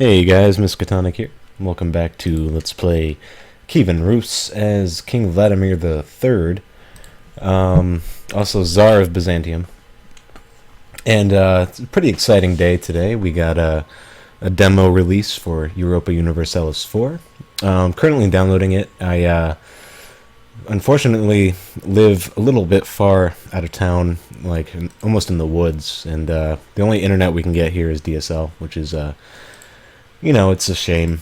Hey guys, Miskatonic here. Welcome back to Let's Play Kievan Rus as King Vladimir the Third, also Tsar of Byzantium. And it's a pretty exciting day today. We got a demo release for Europa Universalis 4. Currently downloading it. I unfortunately live a little bit far out of town, like almost in the woods, and the only internet we can get here is DSL, which is it's a shame.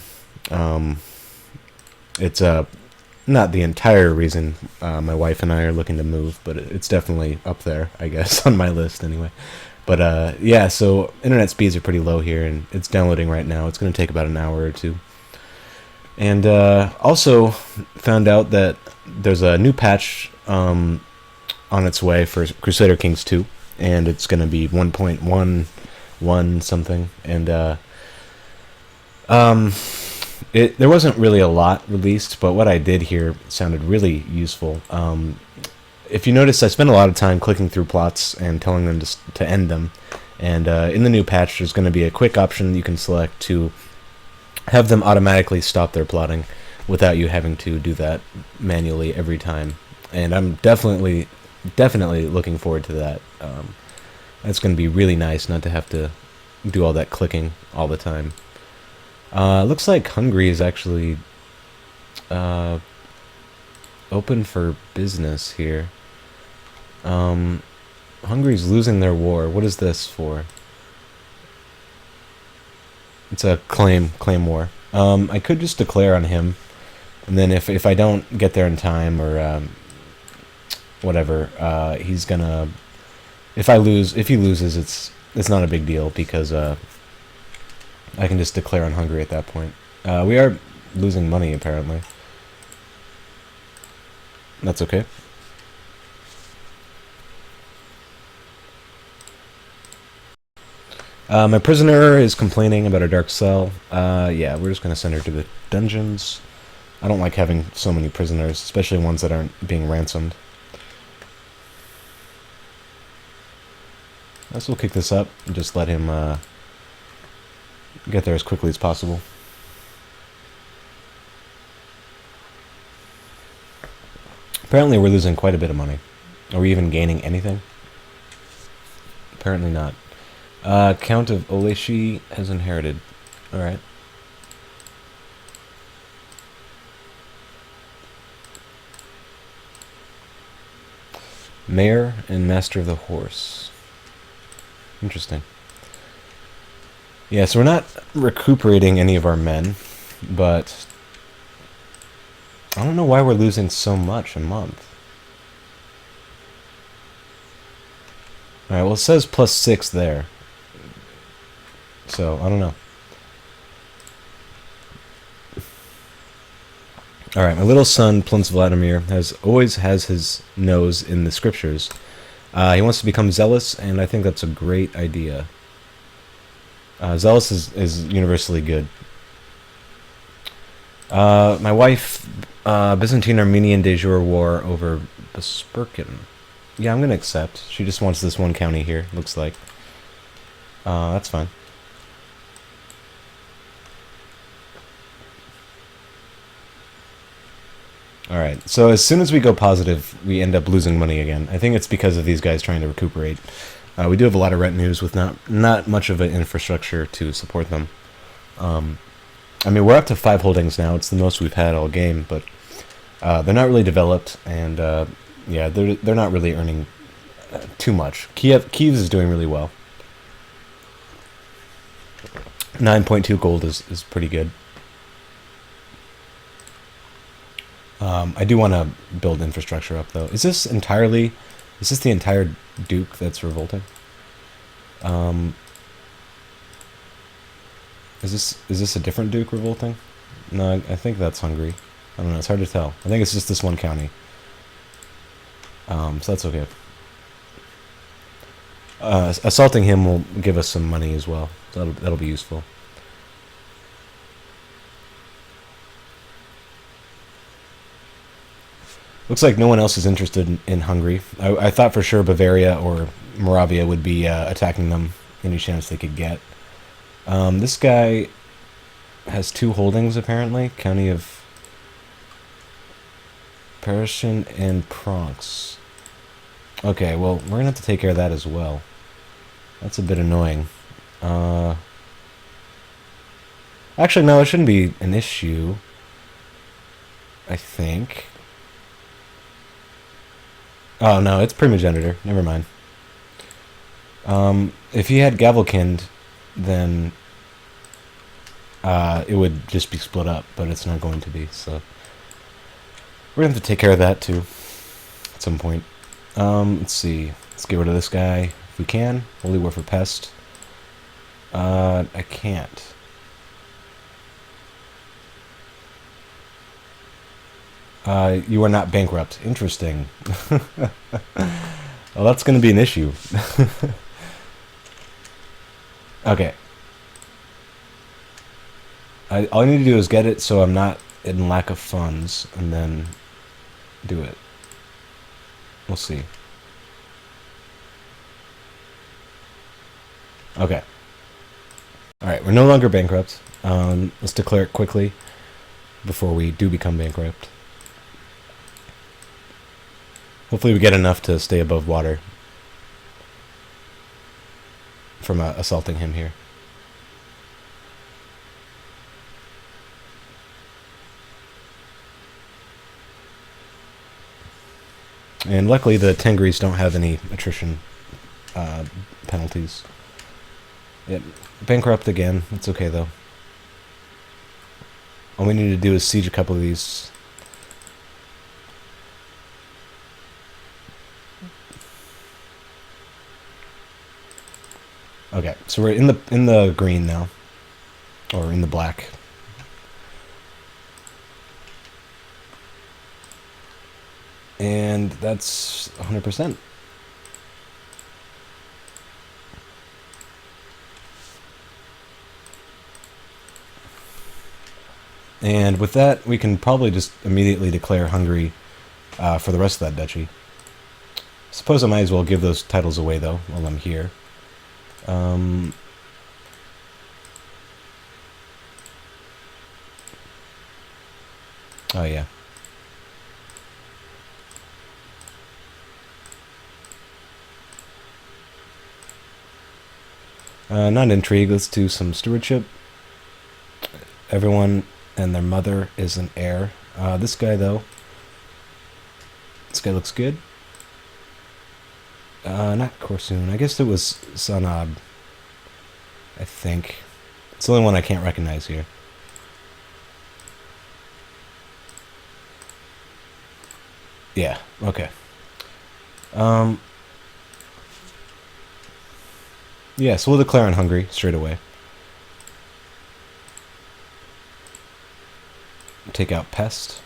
It's not the entire reason my wife and I are looking to move, but it's definitely up there, I guess, on my list anyway. But yeah, so internet speeds are pretty low here, and it's downloading right now. It's going to take about an hour or two. And also found out that there's a new patch on its way for Crusader Kings 2, and it's going to be 1.11 something, and there wasn't really a lot released, but what I did here sounded really useful. If you notice, I spent a lot of time clicking through plots and telling them to end them. And in the new patch, there's going to be a quick option you can select to have them automatically stop their plotting without you having to do that manually every time. And I'm definitely looking forward to that. That's going to be really nice not to have to do all that clicking all the time. Looks like Hungary is actually open for business here. Hungary's losing their war. What is this for? It's a claim war. I could just declare on him, and then if I don't get there in time or whatever, he's gonna. If he loses, it's not a big deal because I can just declare on Hungary at that point. We are losing money, apparently. That's okay. My prisoner is complaining about a dark cell. Yeah, we're just going to send her to the dungeons. I don't like having so many prisoners, especially ones that aren't being ransomed. I guess we'll kick this up and just let him get there as quickly as possible. Apparently we're losing quite a bit of money. Are we even gaining anything? Apparently not. Count of Oleshi has inherited. Alright. Mayor and Master of the Horse. Interesting. Yeah, so we're not recuperating any of our men, but I don't know why we're losing so much a month. Alright, well it says +6 there. So, I don't know. Alright, my little son, Prince Vladimir, always has his nose in the scriptures. He wants to become zealous, and I think that's a great idea. Zealous is universally good. My wife, Byzantine-Armenian de jure war over Besperkin. Yeah, I'm going to accept. She just wants this one county here, looks like. That's fine. Alright, so as soon as we go positive, we end up losing money again. I think it's because of these guys trying to recuperate. We do have a lot of retinues with not much of an infrastructure to support them. I mean, we're up to 5 holdings now. It's the most we've had all game, but they're not really developed, and yeah, they're not really earning too much. Kiev is doing really well. 9.2 gold is pretty good. I do want to build infrastructure up, though. Is this the entire Duke that's revolting? Is this a different Duke revolting? No, I think that's Hungary. I don't know, it's hard to tell. I think it's just this one county. So that's okay. Assaulting him will give us some money as well. That'll be useful. Looks like no one else is interested in Hungary. I thought for sure Bavaria or Moravia would be attacking them any chance they could get. This guy has 2 holdings apparently. County of Parisian and Bronx. Okay, well, we're gonna have to take care of that as well. That's a bit annoying. Actually, no, it shouldn't be an issue. I think. Oh, no, it's primogenitor. Never mind. If he had Gavelkind, then it would just be split up, but it's not going to be, so we're going to have to take care of that, too, at some point. Let's see. Let's get rid of this guy if we can. Holy War for Pest. I can't. You are not bankrupt. Interesting. Well, that's going to be an issue. Okay. All I need to do is get it so I'm not in lack of funds, and then do it. We'll see. Okay. Alright, we're no longer bankrupt. Let's declare it quickly before we do become bankrupt. Hopefully we get enough to stay above water from assaulting him here. And luckily the Tengris don't have any attrition penalties. Yep, bankrupt again. It's okay though. All we need to do is siege a couple of these. Okay, so we're in the green now, or in the black. And that's 100%. And with that, we can probably just immediately declare Hungary for the rest of that duchy. Suppose I might as well give those titles away, though, while I'm here. Oh, yeah. Not intrigue, let's do some stewardship. Everyone and their mother is an heir. This guy, though. This guy looks good. Not Korsun. I guess it was Sanab. I think. It's the only one I can't recognize here. Yeah, okay. Yeah, so we'll declare on Hungary straight away. Take out Pest.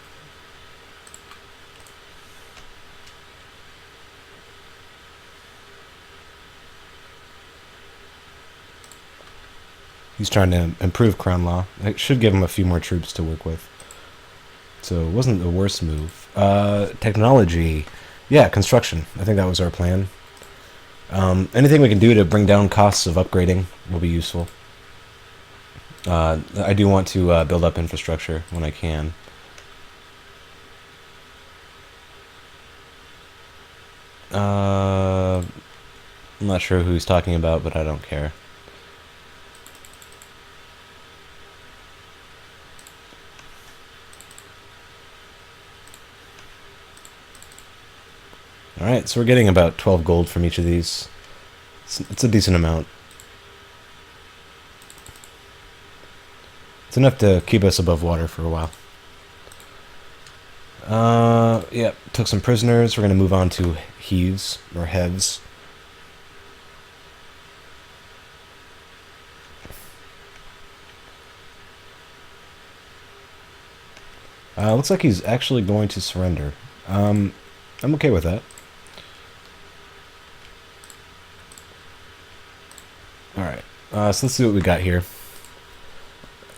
He's trying to improve Crown Law. I should give him a few more troops to work with. So it wasn't the worst move. Technology. Yeah, construction. I think that was our plan. Anything we can do to bring down costs of upgrading will be useful. I do want to build up infrastructure when I can. I'm not sure who he's talking about, but I don't care. Alright, so we're getting about 12 gold from each of these. It's a decent amount. It's enough to keep us above water for a while. Yeah, took some prisoners. We're going to move on to heaves, or heads. Looks like he's actually going to surrender. I'm okay with that. Alright, so let's see what we got here.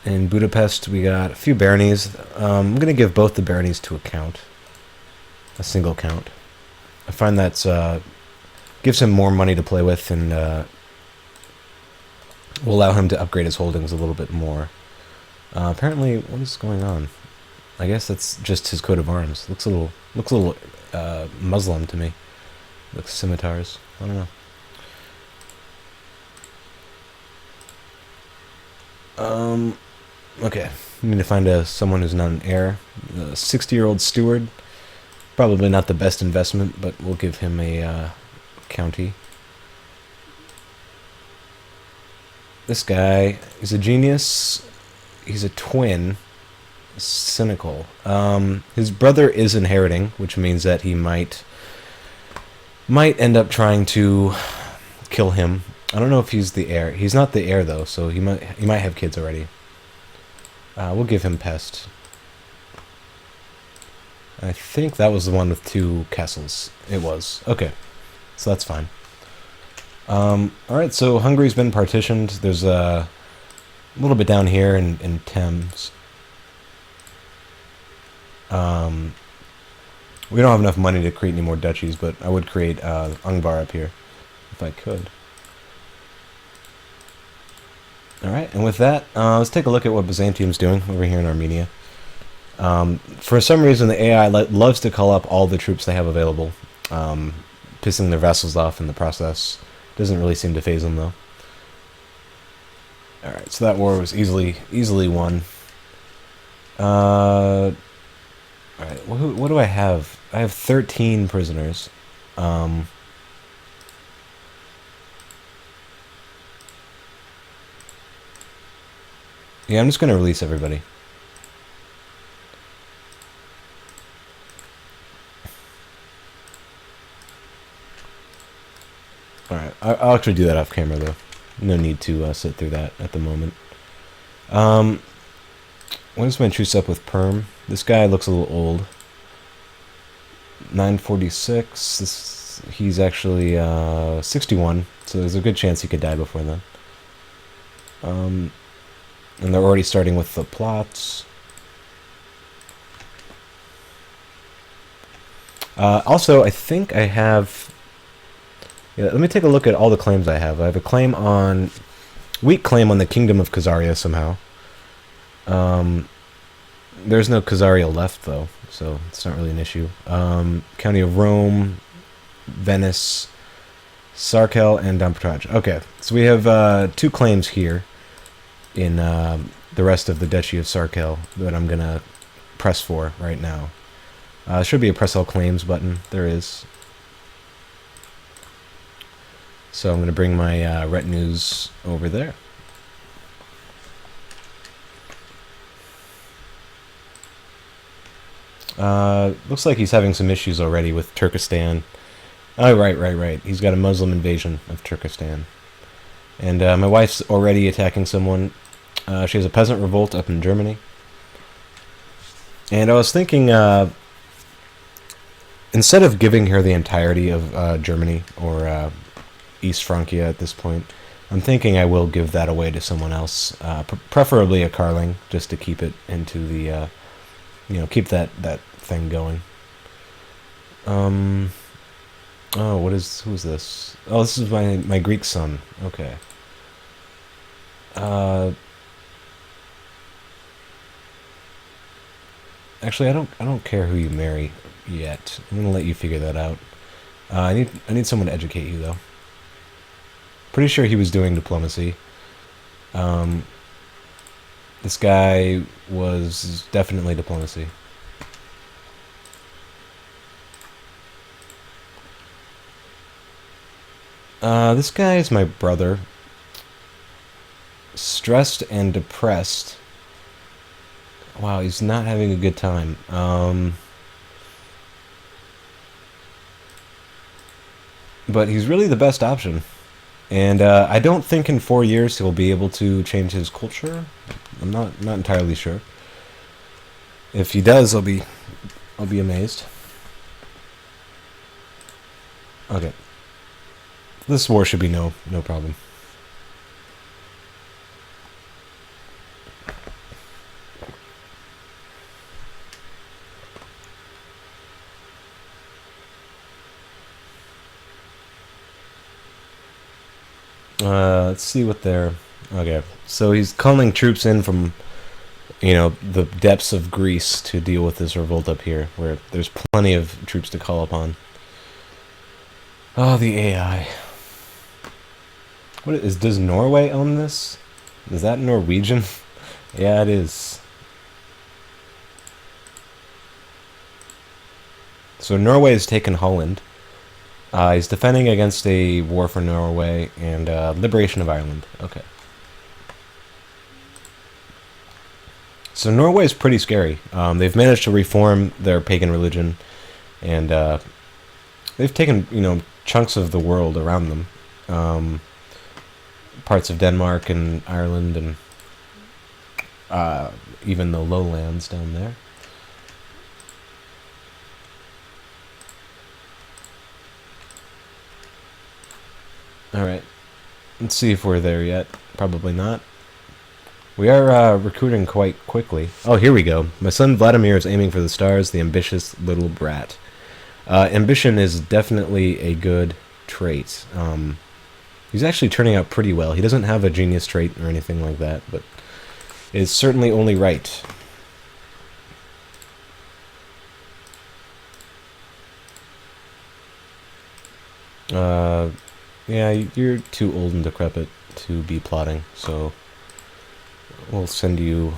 In Budapest, we got a few baronies. I'm going to give both the baronies to a count. A single count. I find that gives him more money to play with and will allow him to upgrade his holdings a little bit more. Apparently, what is going on? I guess that's just his coat of arms. Looks a little Muslim to me. Looks scimitars. I don't know. Okay. We need to find someone who's not an heir. A 60-year-old steward. Probably not the best investment, but we'll give him a county. This guy is a genius. He's a twin. Cynical. His brother is inheriting, which means that he might end up trying to kill him. I don't know if he's the heir. He's not the heir though, so he might have kids already. We'll give him pest. I think that was the one with 2 castles. It was. Okay. So that's fine. Alright, so Hungary's been partitioned. There's a little bit down here in Thames. We don't have enough money to create any more duchies, but I would create Ungvar up here if I could. Alright, and with that, let's take a look at what Byzantium's doing over here in Armenia. For some reason, the AI loves to call up all the troops they have available, pissing their vassals off in the process. Doesn't really seem to faze them, though. Alright, so that war was easily won. Alright, what do I have? I have 13 prisoners. Yeah, I'm just going to release everybody. Alright, I'll actually do that off camera, though. No need to sit through that at the moment. When is my truce up with Perm? This guy looks a little old. 946. He's actually 61, so there's a good chance he could die before then. And they're already starting with the plots. Also, I think I have... Yeah, let me take a look at all the claims I have. I have a claim on... Weak claim on the Kingdom of Khazaria somehow. There's no Khazaria left, though, so it's not really an issue. County of Rome, Venice, Sarkel, and Dampraj. Okay, so we have 2 claims here in the rest of the Duchy of Sarkel that I'm going to press for right now. There should be a press all claims button. There is. So I'm going to bring my retinues over there. Looks like he's having some issues already with Turkestan. Oh, right. He's got a Muslim invasion of Turkestan. And my wife's already attacking someone. She has a peasant revolt up in Germany. And I was thinking, instead of giving her the entirety of Germany, or East Francia at this point, I'm thinking I will give that away to someone else. Preferably a Carling, just to keep it into the... keep that thing going. Oh, who is this? Oh, this is my Greek son. Okay. Actually, I don't care who you marry yet. I'm gonna let you figure that out. I need someone to educate you, though. Pretty sure he was doing diplomacy. This guy was definitely diplomacy. This guy is my brother. Stressed and depressed. Wow, he's not having a good time. But he's really the best option. And I don't think in 4 years he'll be able to change his culture. I'm not entirely sure. If he does, I'll be amazed. Okay. This war should be no problem. Let's see what they're... Okay, so he's calling troops in from you know, the depths of Greece to deal with this revolt up here, where there's plenty of troops to call upon. Oh, the AI. What is, does Norway own this? Is that Norwegian? Yeah, it is. So Norway has taken Holland. He's defending against a war for Norway and liberation of Ireland. Okay. So Norway is pretty scary. They've managed to reform their pagan religion, and they've taken, you know, chunks of the world around them, parts of Denmark and Ireland, and even the lowlands down there. All right, let's see if we're there yet. Probably not. We are recruiting quite quickly. Oh, here we go. My son Vladimir is aiming for the stars, the ambitious little brat. Ambition is definitely a good trait. He's actually turning out pretty well. He doesn't have a genius trait or anything like that, but it's certainly only right. Yeah, you're too old and decrepit to be plotting, so we'll send you.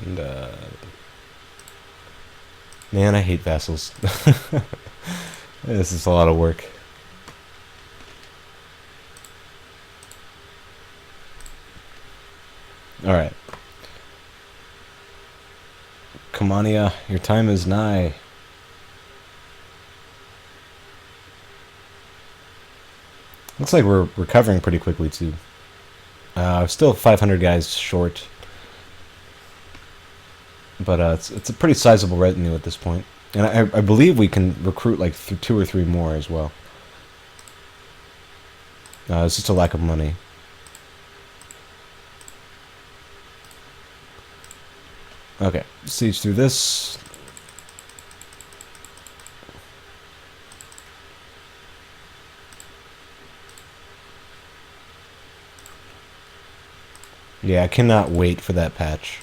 And man, I hate vassals. This is a lot of work. Alright. Kamania, your time is nigh. Looks like we're recovering pretty quickly, too. Still 500 guys short. But it's a pretty sizable retinue at this point. And I believe we can recruit like 2 or 3 more as well. It's just a lack of money. Okay, siege through this. Yeah, I cannot wait for that patch.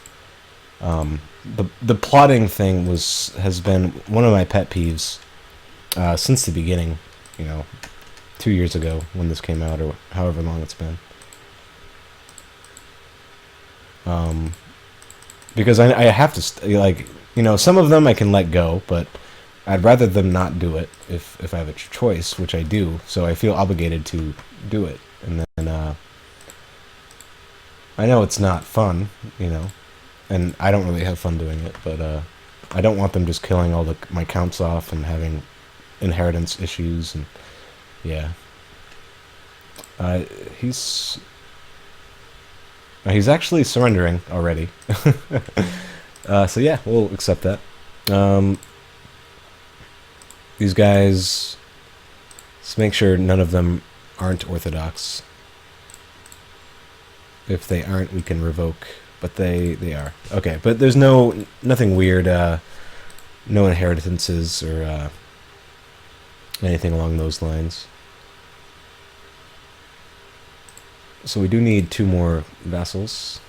The plotting thing has been one of my pet peeves since the beginning. You know, 2 years ago when this came out, or however long it's been. Because I have to like, you know, some of them I can let go, but I'd rather them not do it if I have a choice, which I do. So I feel obligated to do it, and then I know it's not fun, you know, and I don't really have fun doing it, but I don't want them just killing all my counts off and having inheritance issues, and yeah. He's actually surrendering already. So yeah, we'll accept that. These guys, let's make sure none of them aren't Orthodox. If they aren't, we can revoke, but they are. Okay, but there's nothing weird, no inheritances or anything along those lines. So we do need 2 more vassals.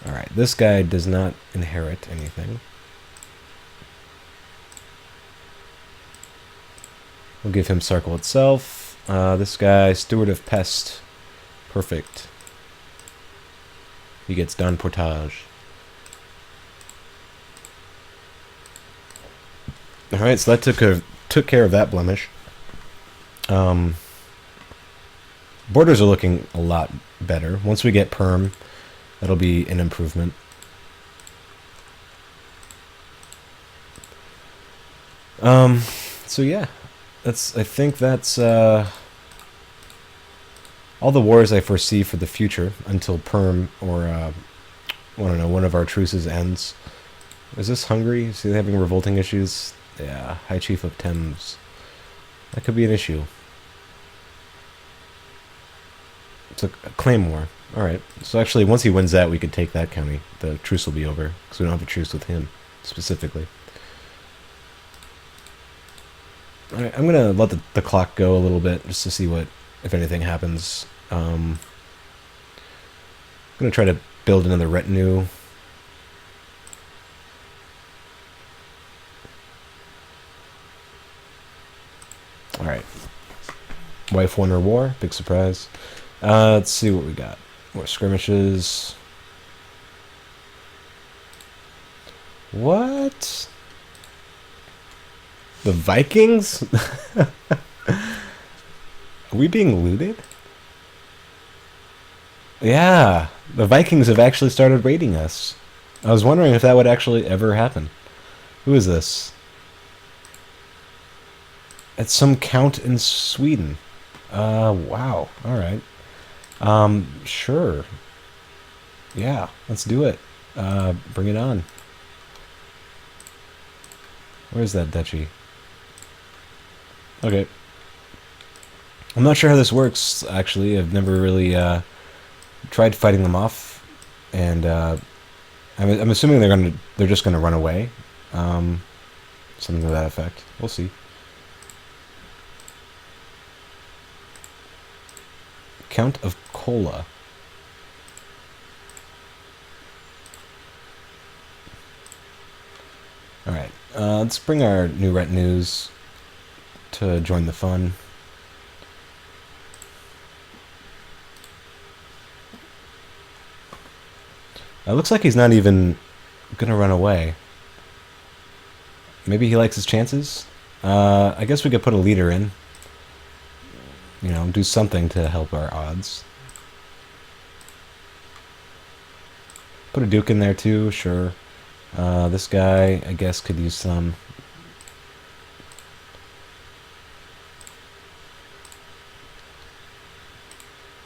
Alright, this guy does not inherit anything. We'll give him Sarkel itself. This guy, Steward of Pest. Perfect. He gets Don Portage. Alright, so that took care of that blemish. Borders are looking a lot better. Once we get Perm, that'll be an improvement. So yeah, I think that's all the wars I foresee for the future until Perm or I don't know, one of our truces ends. Is this Hungary? Is he having revolting issues? Yeah, High Chief of Thames. That could be an issue. It's a claim war. Alright, so actually once he wins that, we could take that county. The truce will be over, because we don't have a truce with him, specifically. Alright, I'm going to let the clock go a little bit, just to see if anything happens. gonna try to build another retinue. Alright. Wife won her war. Big surprise. Let's see what we got. More skirmishes. What? The Vikings? Are we being looted? Yeah, the Vikings have actually started raiding us. I was wondering if that would actually ever happen. Who is this? It's some count in Sweden. Wow. Alright. Sure. Yeah, let's do it. Bring it on. Where's that duchy? Okay. I'm not sure how this works, actually. I've never really, tried fighting them off. And, I'm assuming they're just gonna run away. Something to that effect. We'll see. Count of Kola. Alright, let's bring our new retinues to join the fun. It looks like he's not even gonna run away. Maybe he likes his chances? I guess we could put a leader in. You know, do something to help our odds. Put a duke in there too, sure. This guy, I guess, could use some.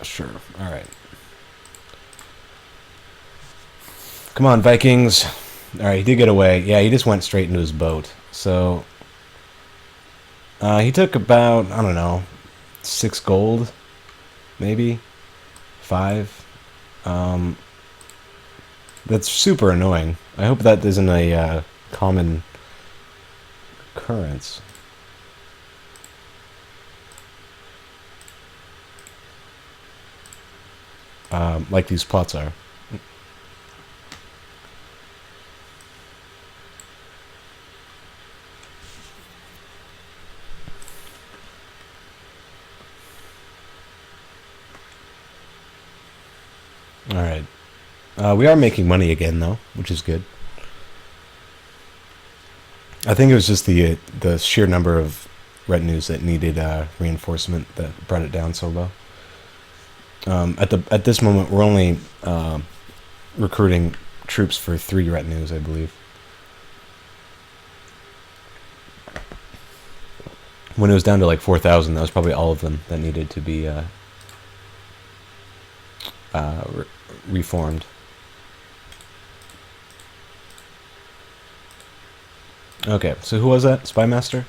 Sure, alright. Come on, Vikings. Alright, he did get away. Yeah, he just went straight into his boat. So, he took about, I don't know, 6 gold, maybe 5. That's super annoying. I hope that isn't a common occurrence. Like these plots are. Alright. We are making money again, though, which is good. I think it was just the sheer number of retinues that needed reinforcement that brought it down so low. At this moment, we're only recruiting troops for 3 retinues, I believe. When it was down to like 4,000, that was probably all of them that needed to be reformed. Okay, so who was that? Spymaster?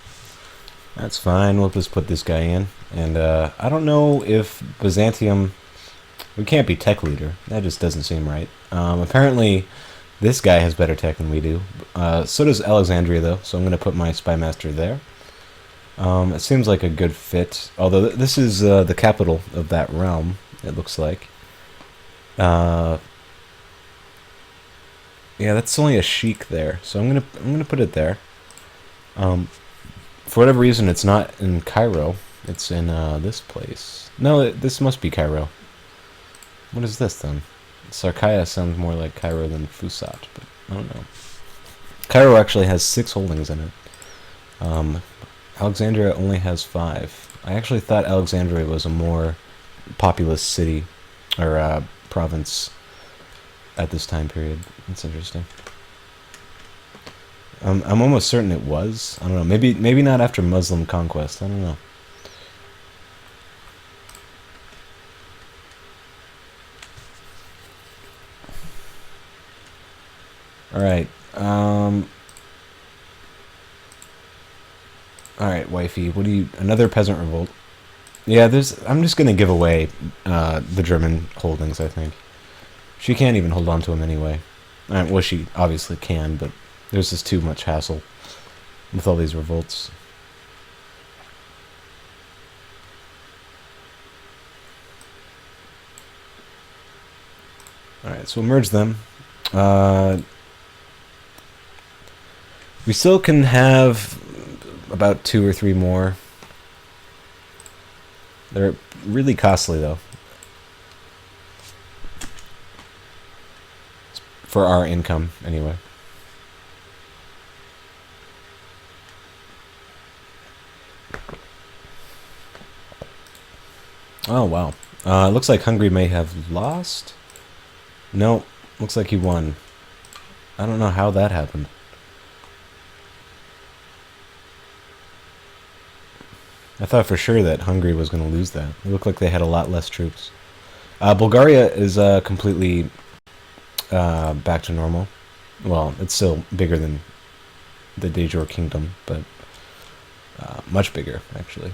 That's fine, we'll just put this guy in. And I don't know if Byzantium... We can't be tech leader. That just doesn't seem right. Apparently, this guy has better tech than we do. So does Alexandria, though, so I'm going to put my Spymaster there. It seems like a good fit. Although this is the capital of that realm, it looks like. Yeah, that's only a sheik there, so I'm gonna put it there. For whatever reason, it's not in Cairo. It's in this place. No, this must be Cairo. What is this then? Sarkel sounds more like Cairo than Fusat, but I don't know. Cairo actually has 6 holdings in it. Alexandria only has 5. I actually thought Alexandria was a more populous city or province at this time period. That's interesting. I'm almost certain it was. I don't know. Maybe not after Muslim conquest. I don't know. All right. All right, wifey. What do you? Another peasant revolt. Yeah, I'm just gonna give away the German holdings. I think she can't even hold on to them anyway. Well, she obviously can, but there's just too much hassle with all these revolts. Alright, so we'll merge them. We still can have about 2 or 3 more. They're really costly, though. For our income, anyway. Oh, wow. It looks like Hungary may have lost. No, looks like he won. I don't know how that happened. I thought for sure that Hungary was going to lose that. It looked like they had a lot less troops. Bulgaria is completely back to normal. Well, it's still bigger than the de jure kingdom, but much bigger, actually.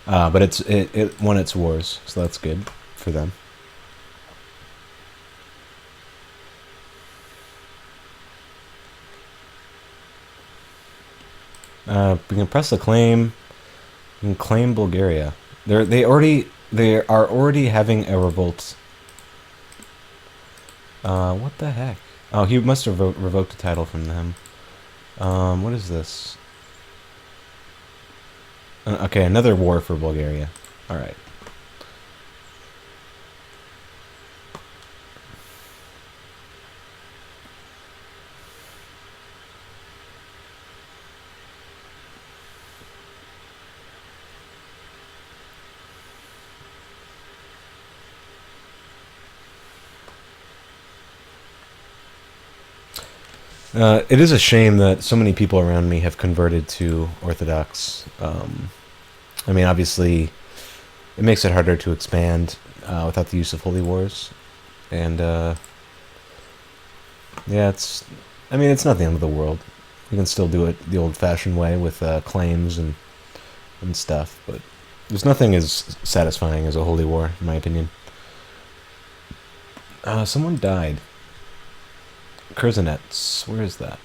But it won its wars, so that's good for them. We can press a claim. We can claim Bulgaria. They are already having a revolt. What the heck? Oh, he must have revoked a title from them. What is this? Okay, another war for Bulgaria. Alright. It is a shame that so many people around me have converted to Orthodox. I mean, obviously, it makes it harder to expand without the use of holy wars, and yeah, I mean, it's not the end of the world. We can still do it the old-fashioned way with claims and stuff, but there's nothing as satisfying as a holy war, in my opinion. Someone died. Curzonets. Where is that?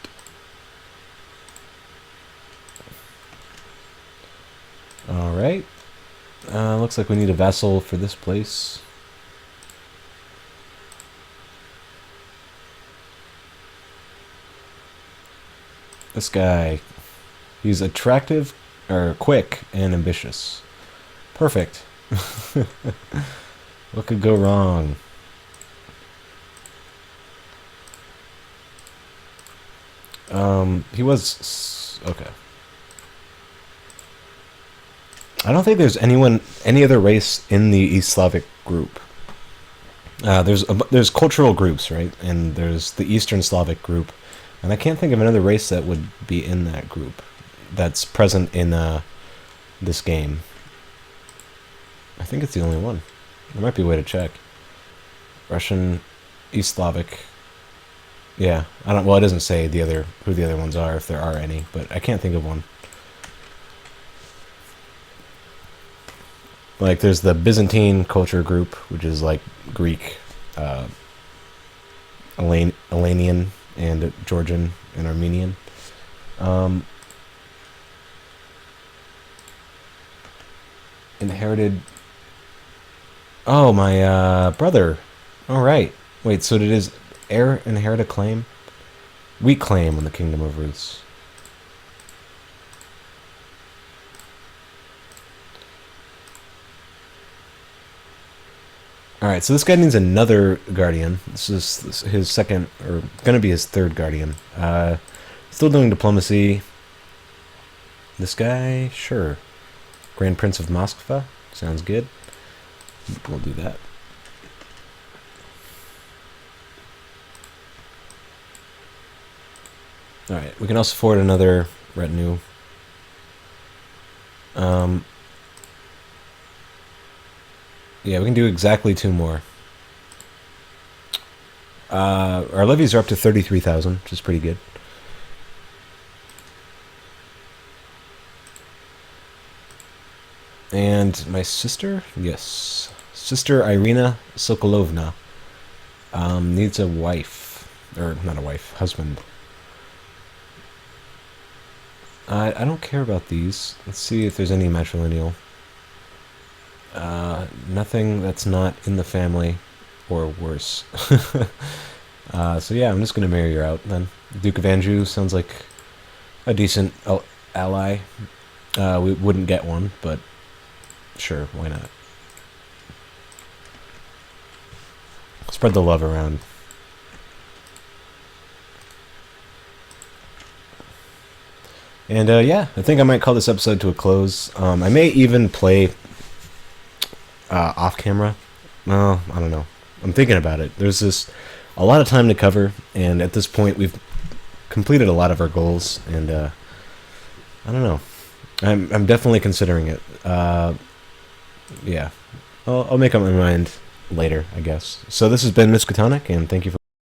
Alright. Looks like we need a vassal for this place. This guy. He's attractive, or quick, and ambitious. Perfect. What could go wrong? He was... okay. I don't think there's any other race in the East Slavic group. There's cultural groups, right? And there's the Eastern Slavic group. And I can't think of another race that would be in that group that's present in this game. I think it's the only one. There might be a way to check. Russian, East Slavic... yeah, I don't. Well, it doesn't say who the other ones are, if there are any, but I can't think of one. Like, there's the Byzantine culture group, which is like Greek, Alanian, and Georgian and Armenian. Inherited. Oh, my brother. All right. Wait. So did his heir inherit a claim? We claim on the Kingdom of Rus. Alright, so this guy needs another guardian. This is his second, or going to be his third guardian. Still doing diplomacy. This guy? Sure. Grand Prince of Moskva? Sounds good. We'll do that. Alright, we can also afford another retinue. Yeah, we can do exactly 2 more. Our levies are up to 33,000, which is pretty good. And my sister? Yes. Sister Irina Sokolovna needs a wife. Or, not a wife, husband. I don't care about these. Let's see if there's any matrilineal. Nothing that's not in the family or worse. So yeah, I'm just gonna marry her out then. Duke of Anjou sounds like a decent ally. We wouldn't get one, but sure, why not? Spread the love around. And yeah, I think I might call this episode to a close. I may even play off camera. Well, I don't know. I'm thinking about it. There's a lot of time to cover, and at this point we've completed a lot of our goals, and I don't know. I'm definitely considering it. Yeah, I'll make up my mind later, I guess. So this has been Miskatonic, and thank you for